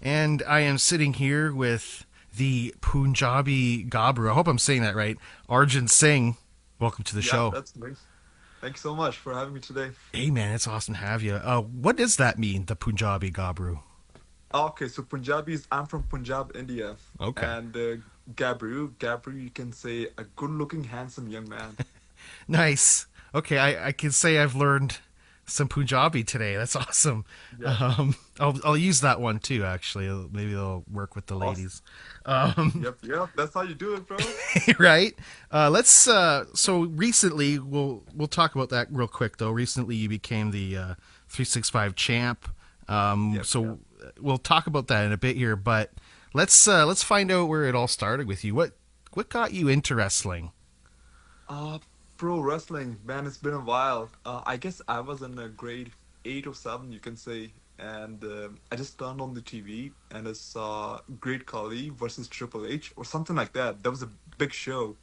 And I am sitting here with the Punjabi Gabru. I hope I'm saying that right. Arjun Singh. Welcome to the Yeah, show. that's nice. Thank you so much for having me today. Hey man, it's awesome to have you. What does that mean, the Punjabi Gabru? Okay, so Punjabis, I'm from Punjab, India. Okay. And Gabru, you can say a good-looking, handsome young man. Nice. Okay, I can say I've learned some Punjabi today. That's awesome. Yeah, I'll use that one too. Actually, maybe they'll work with the awesome. ladies. Um, Yep, that's how you do it, bro. right? Let's. So recently, we'll talk about that real quick though. Recently, you became the 365 champ. Yep. So we'll talk about that in a bit here. But let's find out where it all started with you. What got you into wrestling? Uh, Pro wrestling, man, it's been a while. I guess I was in a grade 8 or 7, you can say, and I just turned on the TV and I saw Great Khali versus Triple H or something like that. That was a big show.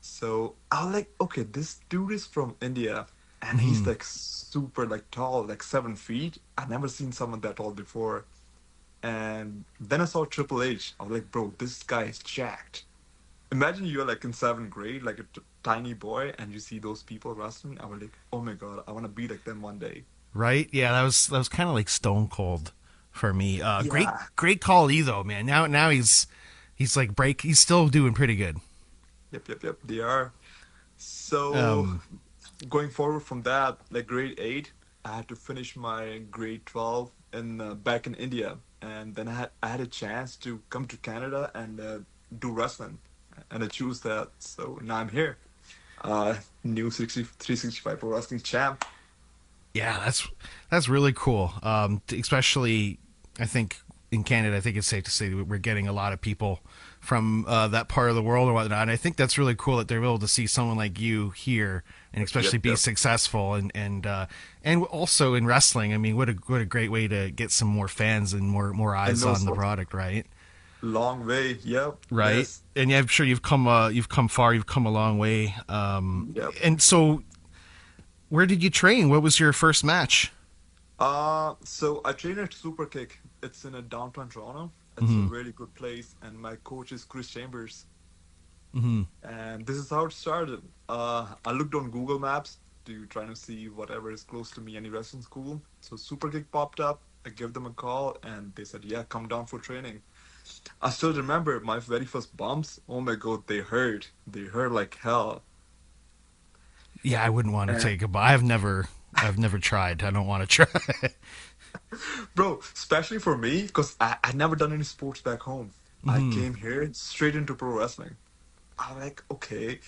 So I was like, okay, this dude is from India and he's Hmm. like super like tall, like 7 feet. I've never seen someone that tall before. And then I saw Triple H. I was like, bro, this guy is jacked. Imagine you're like in seventh grade, like a tiny boy, and you see those people wrestling. I was like, oh my god, I want to be like them one day. Right? Yeah, that was kind of like Stone Cold for me. Great Yeah. great call, though, man. Now he's like break. He's still doing pretty good. Yep. They are. So Um. going forward from that, like grade 8, I had to finish my grade 12 in back in India, and then I had a chance to come to Canada and do wrestling, and I choose that. So now I'm here, new 365 Pro Wrestling champ. Yeah, that's really cool. Especially, I think in Canada, I think it's safe to say that we're getting a lot of people from that part of the world or whatnot. And I think that's really cool that they're able to see someone like you here and especially be Yep. successful and also in wrestling. I mean, what a great way to get some more fans and more And eyes no on the so product, right? long way. Yep. Right. Yes. And yeah, I'm sure you've come far, you've come a long way. Yep. And so, where did you train? What was your first match? So I train at Super Kick. It's in a downtown Toronto. It's a Hmm. really good place, and my coach is Chris Chambers. Hmm. And this is how it started. I looked on Google Maps to try to see whatever is close to me, any wrestling school. So Super Kick popped up. I gave them a call, and they said, "Yeah, come down for training." I still remember my very first bumps. Oh my god, they hurt. They hurt like hell. Yeah, I wouldn't want to And take a. I've never tried. I don't want to try. bro, especially for me, because I never done any sports back home. I Hmm. came here straight into pro wrestling. I'm like, okay.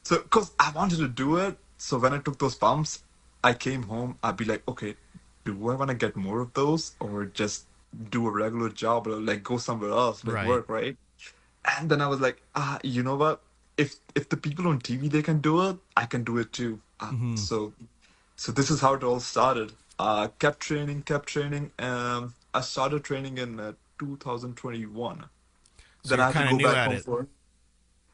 So, because I wanted to do it. So when I took those bumps, I came home. I'd be like, okay, do I want to get more of those or just do a regular job or like go somewhere else, like Right. work, right? And then I was like, you know what? If the people on TV they can do it, I can do it too. Hmm. So this is how it all started. Kept training. I started training in 2021. So Then you're I had to kind of go new back at home it. for.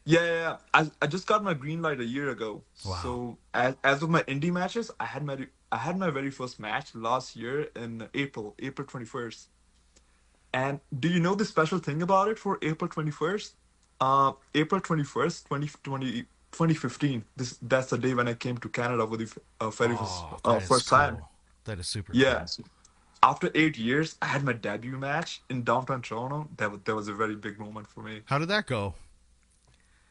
Yeah. I just got my green light a year ago. Wow. So as of my indie matches, I had my very first match last year in April 21st. And do you know the special thing about it for April 21st? April 21st, 2015. That's the day when I came to Canada for the very Oh, that is first time. cool. That is super Yeah. cool. After 8 years, I had my debut match in downtown Toronto. That was a very big moment for me. How did that go?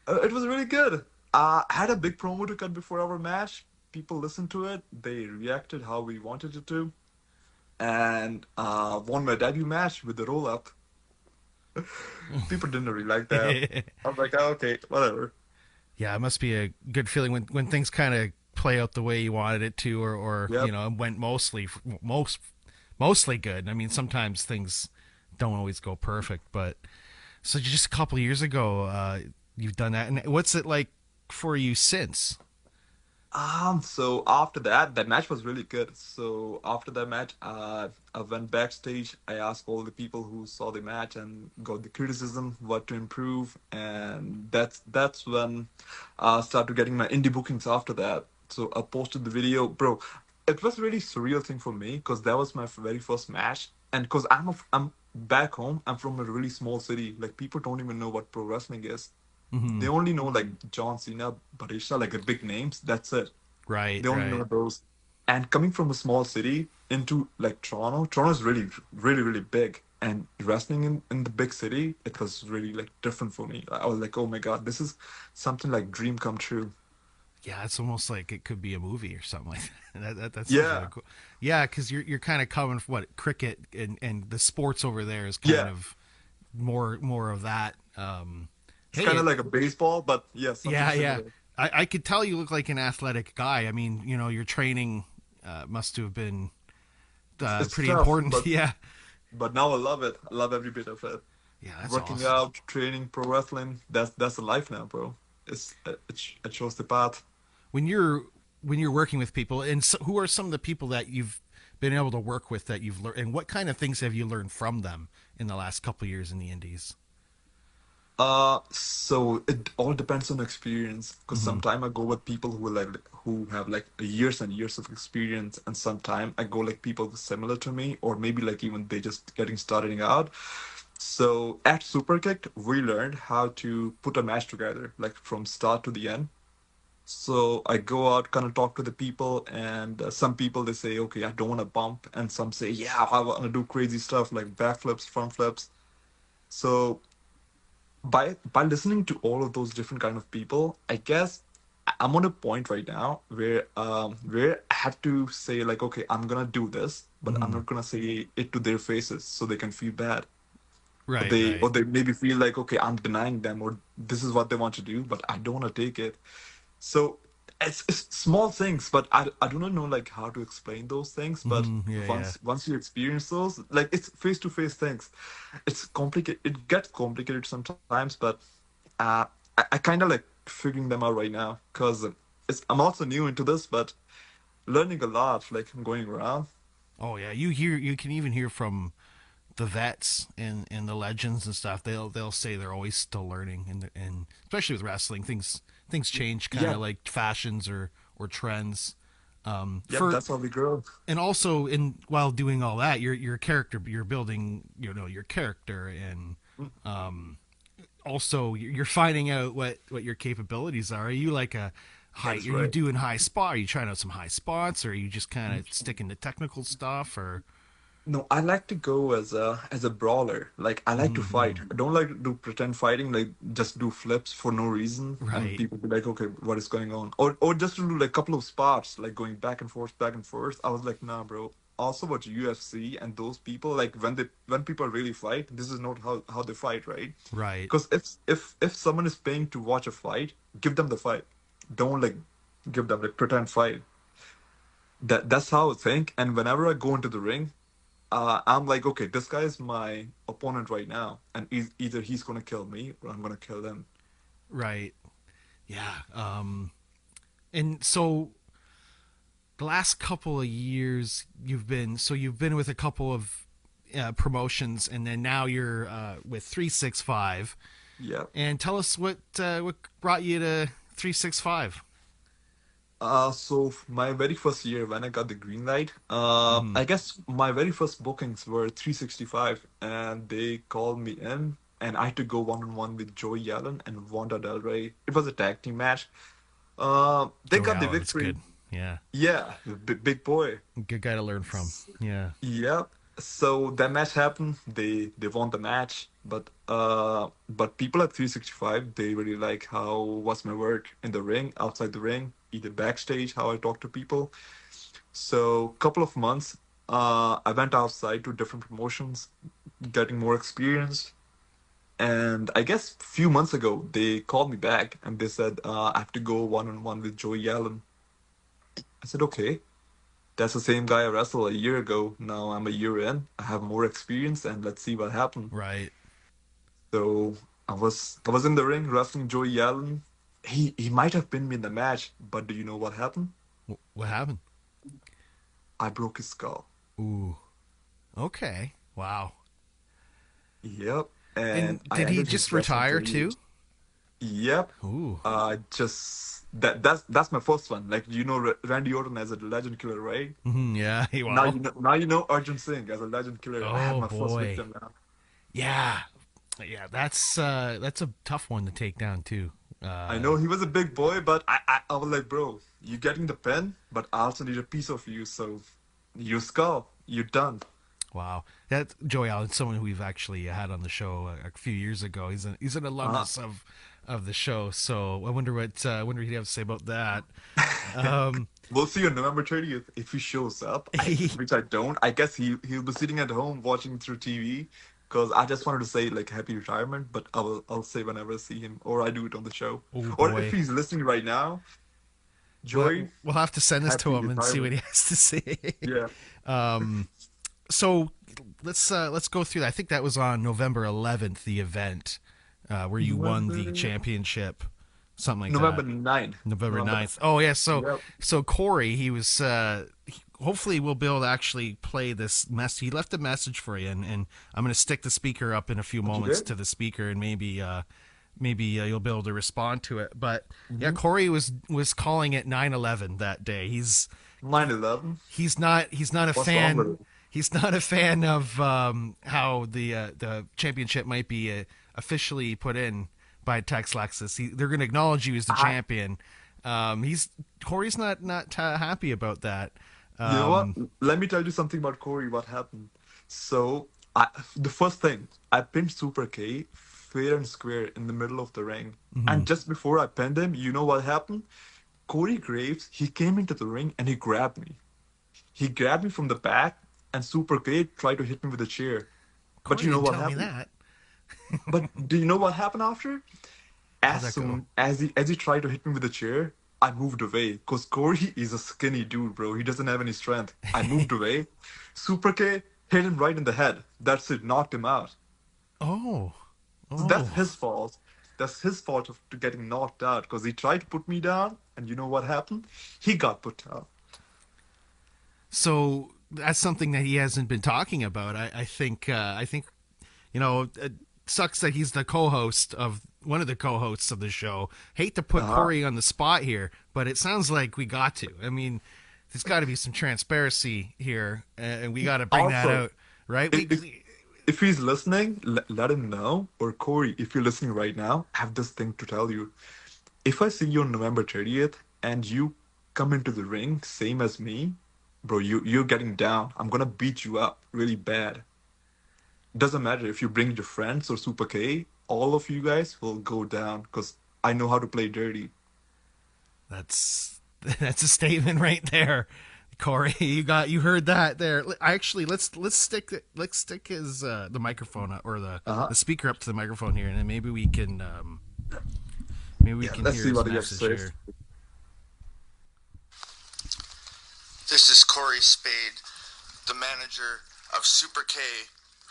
It was really good. I had a big promo to cut before our match. People listened to it. They reacted how we wanted it to, and won my debut match with the roll up. People didn't really like that. I was like, oh, okay, whatever. Yeah, it must be a good feeling when things kind of play out the way you wanted it to, or Yep. went mostly good. I mean, sometimes things don't always go perfect, but so just a couple of years ago, you've done that, and what's it like for you since? So after that, that match was really good. So after that match, I went backstage. I asked all the people who saw the match and got the criticism what to improve, and that's when I started getting my indie bookings after that. So I posted the video, bro. It was a really surreal thing for me because that was my very first match, and because I'm back home, I'm from a really small city. Like people don't even know what pro wrestling is. Hmm. They only know like John Cena, Batista, like the big names. That's it. Right, They only know right. those. And coming from a small city into like Toronto, Toronto is really, really, really big. And wrestling in the big city, it was really like different for me. I was like, oh my God, this is something like dream come true. Yeah, it's almost like it could be a movie or something like that. That sounds really Yeah, cool. Yeah, because you're kind of coming from what cricket and the sports over there is kind yeah. of more of that. It's Hey, kind of like a baseball, but yeah, something yeah, yeah. similar. I could tell you look like an athletic guy. I mean, your training must have been It's pretty tough, important. Yeah, but now I love it. I love every bit of it. yeah, that's Working awesome. out, training, pro wrestling. That's a life now, bro. It shows the path. When you're working with people, and so, who are some of the people that you've been able to work with that you've learned, and what kind of things have you learned from them in the last couple of years in the indies? So it all depends on experience. Because Hmm. sometime I go with people who have like years and years of experience, and sometime I go like people similar to me, or maybe like even they just getting starting out. So at Superkick, we learned how to put a match together, like from start to the end. So I go out, kind of talk to the people, and some people they say, okay, I don't want to bump, and some say, yeah, I want to do crazy stuff like backflips, front flips. So by listening to all of those different kind of people, I guess I'm on a point right now where I have to say like, okay, I'm gonna do this, but I'm Hmm. not gonna say it to their faces so they can feel bad. Or Right, they right. or they maybe feel like, okay, I'm denying them or this is what they want to do, but I don't want to take it. So it's small things, but I do not know like how to explain those things. But Hmm. Yeah, yeah. once you experience those, like it's face to face things. It's complicated. It gets complicated sometimes, but I kind of like figuring them out right now because it's I'm also new into this, but learning a lot. Like I'm going around. Oh yeah, you can even hear from the vets and the legends and stuff. They'll say they're always still learning, and especially with wrestling, things change, kind Yeah, of like fashions or trends. yep. For That's how we grow. and also in while doing all that, your character, you're building your character, and Mm, also you're finding out what your capabilities are. Are you like a high? Are that's you right. doing high spot? Are you trying out some high spots, or are you just kind of sticking to technical stuff? Or No, I like to go as a brawler. Like I like to fight. mm-hmm. I don't like to do pretend fighting, like just do flips for no reason and Right, people be like, okay, what is going on? Or just to do like a couple of spots, like going back and forth, back and forth. I was like, nah, bro. Also watch UFC and those people, like when people really fight, this is not how they fight, right? right. Because if someone is paying to watch a fight, give them the fight. Don't like give them like pretend fight. That's how I think. And whenever I go into the ring, I'm like, okay, this guy is my opponent right now, and either he's gonna kill me or I'm gonna kill him. Right. Yeah. And so the last couple of years you've been with a couple of promotions, and then now you're with 365. Yeah. And tell us what brought you to 365. My very first year when I got the green light, Mm-hmm. I guess my very first bookings were 365, and they called me in, and I had to go one on one with Joey Allen and Wanda Del Rey. It was a tag team match. They Joey got the Allen is victory. good. Yeah, Yeah, the big boy. good guy to learn from. Yeah. Yeah. So that match happened. They won the match, but people at 365 they really like how was my work in the ring, outside the ring, either backstage, how I talk to people. So couple of months, I went outside to different promotions, getting more experience. And I guess few months ago they called me back and they said I have to go one on one with Joey Allen. I said okay. That's the same guy I wrestled a year ago. Now I'm a year in. I have more experience, and let's see what happened. Right. So I was in the ring wrestling Joey Allen. He might have pinned me in the match, but do you know what happened? What happened? I broke his skull. Ooh. Okay. Wow. Yep, And and I did he ended his just wrestling retire career. too? Yep. Ooh. Just that's my first one. Like you know Randy Orton as a legend killer, right? Mhm, yeah. Wow. Now you know Arjun Singh as a legend killer. I had Oh my first boy. victim now. Yeah, yeah, that's a tough one to take down too. I Uh, know he was a big boy, but I was like, bro, you getting the pen, but I also need a piece of you, so you skull, you done. wow, that Joey Allen, someone who we've actually had on the show a few years ago. He's an Uh-huh. alumnus of the show. So I wonder what he'd have to say about that. Um, We'll see on November 30th if he shows up. Which I don't. I guess he'll be sitting at home watching through TV. Because I just wanted to say like happy retirement, but I'll say whenever I see him, or I do it on the show, oh or if boy, he's listening right now, Joy, we'll have to send this to happy him and see what retirement. he has to say. Yeah. um, so let's go through that. I think that was on November 11th, the event where you won the November championship, something like November that. 9th. November November 9th. 9th. Oh yeah, Yep. so Corey, hopefully we'll be able to actually play this mess. He left a message for you, and I'm going to stick the speaker up in a few What you moments did? to the speaker, and maybe you'll be able to respond to it. But yeah, Mm-hmm. Corey was calling it 9/11 that day. 9/11. He's not a What's wrong with fan. it? He's not a fan of how the championship might be officially put in by Tex Lexus. They're going to acknowledge you as the I, champion. He's Corey's not happy about that. you know what? Um, Let me tell you something about Corey. What happened? So, I the first thing I pinned Super K fair and square in the middle of the ring, mhm. and just before I pinned him, you know what happened? Corey Graves, he came into the ring and he grabbed me. He grabbed me from the back, and Super K tried to hit me with a chair. But Corey you know didn't what tell me happened? that. But do you know what happened after? How'd As that go? soon as he tried to hit me with a chair, I moved away. Because Corey is a skinny dude, bro. He doesn't have any strength. I moved away. Super K hit him right in the head. That's it, knocked him out. Oh, So that's oh. his fault. That's his fault of to getting knocked out because he tried to put me down, and you know what happened? He got put down. So that's something that he hasn't been talking about. I think it sucks that he's the co-host of one of the co-hosts of the show. Hate to put Uh-huh. Corey on the spot here, but it sounds like we got to. I mean, there's got to be some transparency here, and we got to bring that Also, out, right? if, if if he's listening, let him know. Or Corey, if you're listening right now, I have this thing to tell you. If I see you on November 30th and you come into the ring same as me, bro, you're getting down. I'm gonna beat you up really bad. Doesn't matter if you bring your friends or Super K, all of you guys will go down because I know how to play dirty. that's that's a statement right there, Corey. You heard that there. Actually, let's stick his the microphone or Uh-huh. the speaker up to the microphone here, and then maybe we Yeah, can let's hear see his what he has to message say. here. This is Corey Spade, the manager of Super K,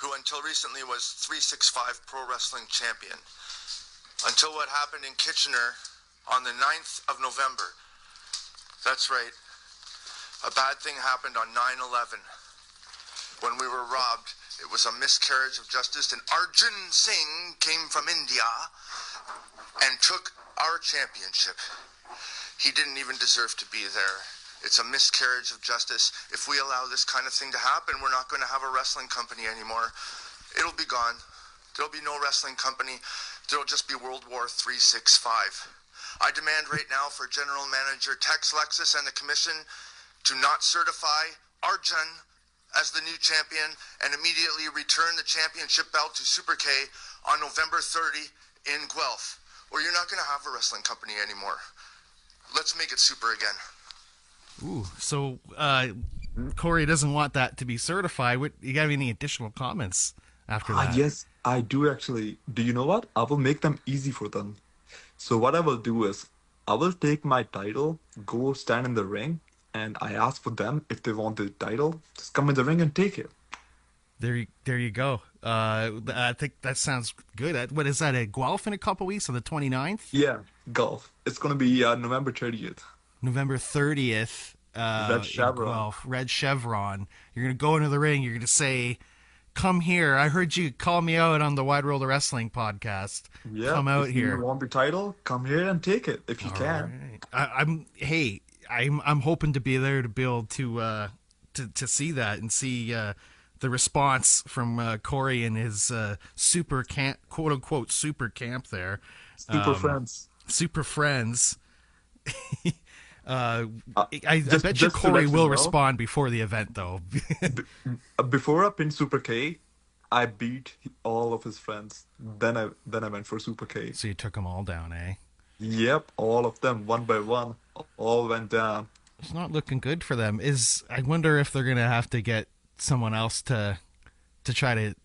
who until recently was 365 Pro Wrestling Champion. Until what happened in Kitchener on the 9th of November. That's right. A bad thing happened on 9/11 when we were robbed. It was a miscarriage of justice, and Arjun Singh came from India and took our championship. He didn't even deserve to be there. It's a miscarriage of justice. If we allow this kind of thing to happen, we're not going to have a wrestling company anymore. It'll be gone. There'll be no wrestling company. There'll just be World War 365. I demand right now for General Manager Tex Lexus and the Commission to not certify Arjun as the new champion and immediately return the championship belt to Super K on November 30 in Guelph, or you're not going to have a wrestling company anymore. Let's make it super again. Ooh, so Corey doesn't want that to be certified. You got any additional comments after Ah, that? yes, I do actually. Do you know what? I will make them easy for them. So what I will do is I will take my title, go stand in the ring, and I ask for them if they want the title, just come in the ring and take it. There you go. I think that sounds good. What is that? A Guelph in a couple weeks on the 29th? Yeah, golf. It's gonna be November 30th. November 30th Red in Chevron. Guelph, Red Chevron. You're going to go into the ring. You're going to say, "Come here. I heard you call me out on the Wide World of Wrestling podcast. Yeah, Come out if you here." want the title, come here and take it if you All can. right. I'm hoping to be there to be able to see that and see the response from Corey and his super camp, quote unquote super camp there, Super friends. super friends. uh, Uh, I bet you just to Corey let you will know, respond before the event though. b- before I pinned Super K, I beat all of his friends. Then I went for Super K. So you took them all down, eh? Yep, all of them, one by one, all went down. It's not looking good for them. Is I wonder if they're gonna have to get someone else to try to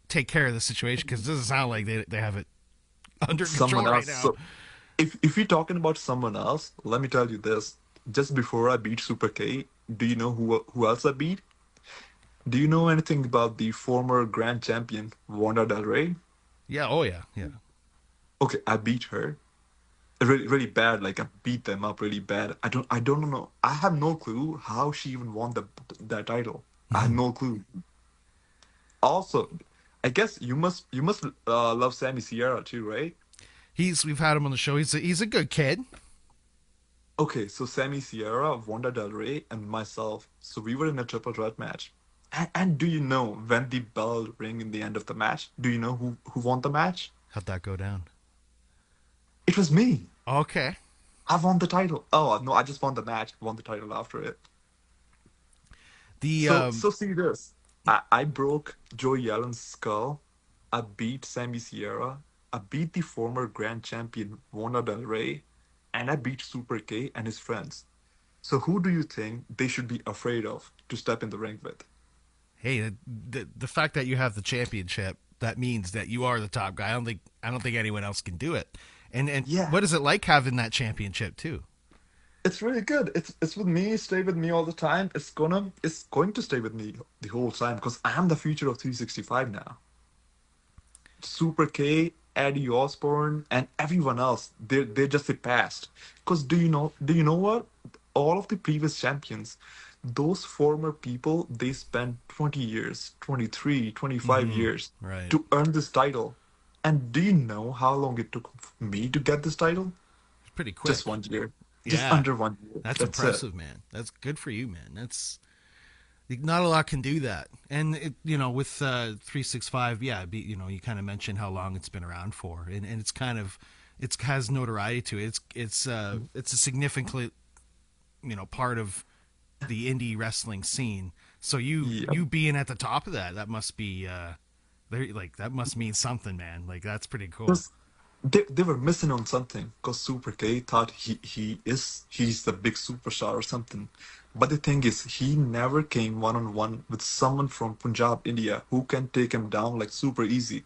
take care of the situation because it doesn't sound like they have it under Someone control right else. now. So if we're talking about someone else, let me tell you this. Just before I beat Super K, do you know who else I beat? Do you know anything about the former grand champion, Wanda Del Rey? Yeah. Oh yeah. Yeah. Okay, I beat her. Really, really bad. Like I beat them up really bad. I don't know. I have no clue how she even won that title. I have no clue. Also, I guess you must love Sammy Sierra too, right? We've had him on the show. He's a good kid. Okay, so Sammy Sierra, Wanda Del Rey, and myself. So we were in a triple threat match. And do you know when the bell rang in the end of the match? Do you know who won the match? How'd that go down? It was me. Okay. I won the title. Oh no, I just won the match. Won the title after it. The So see this. I broke Joey Allen's skull. I beat Sammy Sierra. I beat the former grand champion Wanda Del Rey, and I beat Super K and his friends. So who do you think they should be afraid of to step in the ring with? hey, the fact that you have the championship that means that you are the top guy. I don't think anyone else can do it. And Yeah, what is it like having that championship too? it's really good. It's with me, stay with me all the time. It's going to stay with me the whole time because I am the future of 365 now. Super K, Eddie Osborne, and everyone else, they're just the past. Because do you know what? All of the previous champions, those former people, they spent 20 years, 23, 25 Mm-hmm. years Right. to earn this title. And do you know how long it took me to get this title? It's pretty Just quick. 1 year. Just Yeah. under 1 year. That's That's it. impressive, man. That's good for you, man. That's not a lot can do that. And with 365, yeah, you kind of mentioned how long it's been around for, and it's kind of it has notoriety to it. It's a significant part of the indie wrestling scene. So Yep. you being at the top of that must be like that must mean something, man. Like that's pretty cool. Because they were missing on something. Because Super K thought he's the big superstar or something. But the thing is, he never came one on one with someone from Punjab, India, who can take him down like super easy.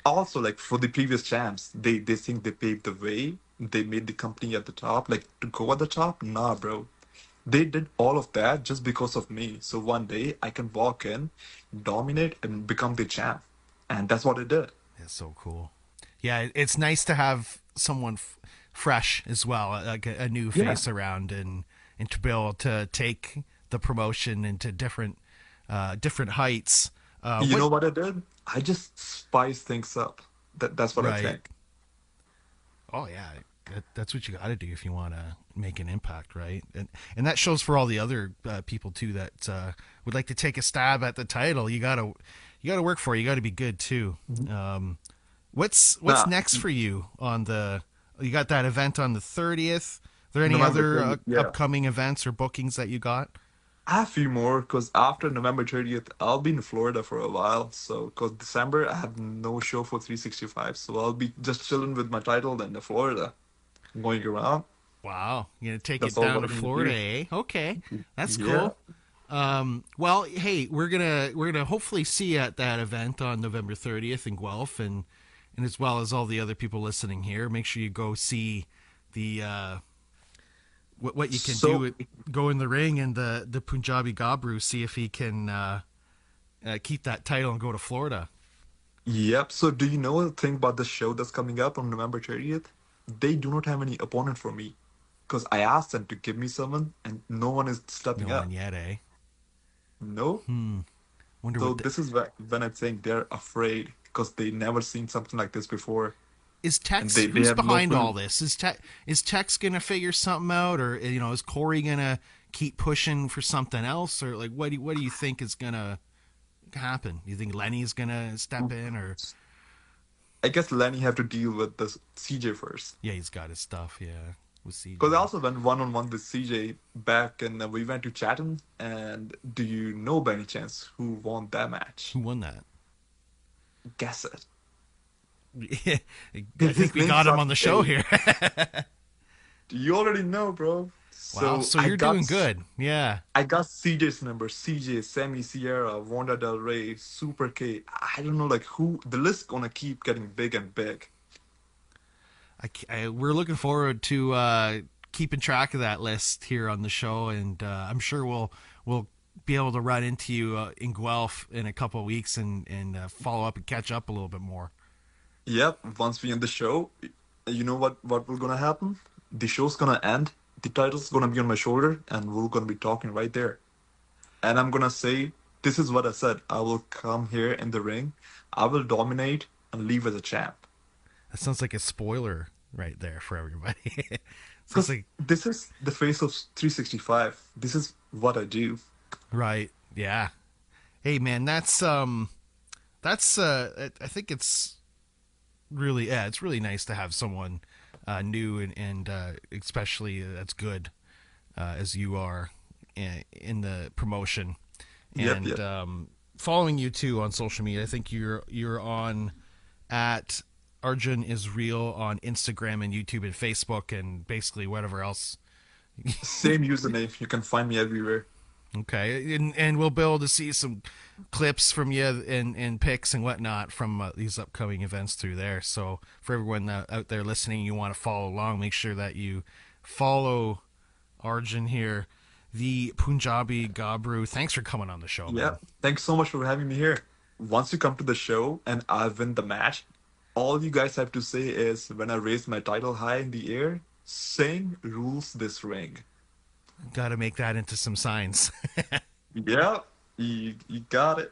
Also, like for the previous champs, they think they paved the way. They made the company at the top, like to go at the top. Nah, bro. They did all of that just because of me. So one day I can walk in, dominate, and become the champ. And that's what I did. It's so cool. Yeah, it's nice to have someone fresh as well, like a new Yeah. face around, and to be able to take the promotion into different heights. You What know what I did? I just spice things up. That's what I right? think. Oh yeah, that's what you got to do if you want to make an impact, right? And that shows for all the other people too that would like to take a stab at the title. You gotta work for it. You got to be good too. Mhm. What's Nah, next for you on the? You got that event on the 30th. Are there any November other 30th, yeah. upcoming events or bookings that you got? I have a few more because after November 30th, I'll be in Florida for a while. So, because December, I have no show for 365. So, I'll be just chilling with my title in Florida, going around. Wow, you gonna take That's it all down what to I'm gonna Florida, do. eh? Okay, that's Yeah. cool. Well, hey, we're gonna hopefully see you at that event on November 30th in Guelph, and as well as all the other people listening here. Make sure you go see the what you can do. So, Go in the ring and the Punjabi Gabru, see if he can keep that title and go to Florida. yep. So, do you know the thing about the show that's coming up on November 30th? They do not have any opponent for me because I asked them to give me someone and no one is stepping No one up. yet, eh? No. Hmm. Wonder So what this is when I think they're afraid because they never seen something like this before, is and Tex. they Who's have no behind all clue. this? Is Tex gonna figure something out, or is Corey gonna keep pushing for something else, or like what do you think is gonna happen? Do you think Lenny's gonna step in, or I guess Lenny have to deal with this CJ first. yeah, he's got his stuff, yeah, with Because I CJ. also went one on one with CJ back, and we went to Chatham. And do you know by any chance who won that match? Who won that? Guess it. I think His we name got him starts on the with show A. here. You already know, bro. Wow, So so you're doing good. Yeah. I got CJ's number. CJ, Sammy Sierra, Wanda Del Rey, Super K. I don't know, like who. The list gonna keep getting big and big. We're looking forward to keeping track of that list here on the show, and I'm sure we'll be able to run into you in Guelph in a couple of weeks and follow up and catch up a little bit more. Yep. Once we end the show, you know what will gonna happen? The show's gonna end. The title's gonna be on my shoulder, and we're gonna be talking right there. And I'm gonna say, this is what I said. I will come here in the ring. I will dominate and leave as a champ. That sounds like a spoiler right there for everybody. Sounds Because like this is the face of 365. This is what I do. right, yeah. Hey man, that's I think it's really yeah, it's really nice to have someone new and especially that's good as you are in the promotion Yep, and yep. following you too on social media. I think you're on at Arjunisreal on Instagram and YouTube and Facebook and basically whatever else. Same username. You can find me everywhere. Okay, and we'll be able to see some clips from you and pics and whatnot from these upcoming events through there. So for everyone out there listening, you want to follow along, make sure that you follow Arjun here, the Punjabi Gabru. Thanks for coming on the show, Yeah. man. Thanks so much for having me here. Once you come to the show and I win the match, all you guys have to say is when I raise my title high in the air, Singh rules this ring. Got to make that into some signs. Yeah, you got it.